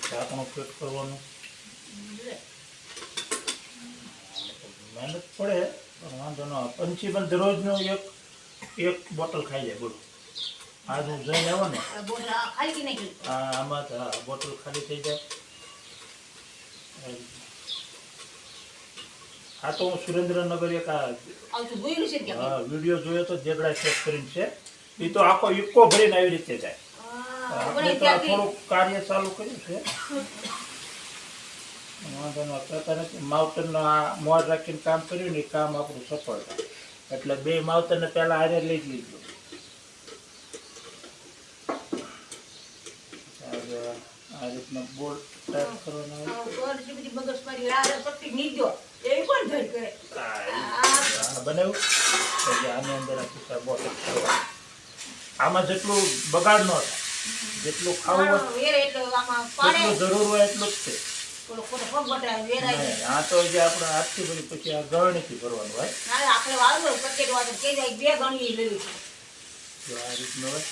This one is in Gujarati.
ઢાંકણું ફિટ કરવાનું. મહેનત પડે પણ વાંધો ન આવે. પંછી પણ દરરોજનો એક બોટલ ખાઈ જાય. બોલો આજ હું જઈને આવો ને આમાં તો હા બોટલ ખાલી થઈ જાય. આ તો હું સુરેન્દ્રનગર એક વિડીયો જોયો તો જેગડા ચેક કરીને છે. એ તો આખો ઇકો ભરીને આવી રીતે જાય. આપણે તો થોડુંક કાર્ય ચાલુ કર્યું છે. વાંધો ન કહેતા નથી. માવતરનો આ મોર રાખીને કામ કર્યું ને એ કામ આપણું સફળ થાય. એટલે બે માવતરને પહેલા હારે લઈ જ લીધું. આ રીતના બોર્ડ ટાઈપ કરવાનો બનાવ્યું. આની અંદર બોટલ આમાં જેટલું બગાડ ન થાય, જેટલું ખાવું હોય જેટલું જરૂર હોય એટલું જ છે. આ તો જે આપણે હાથથી ભરી પછી આ ગળણીથી ભરવાનું હોય. આ રીતનું હોય.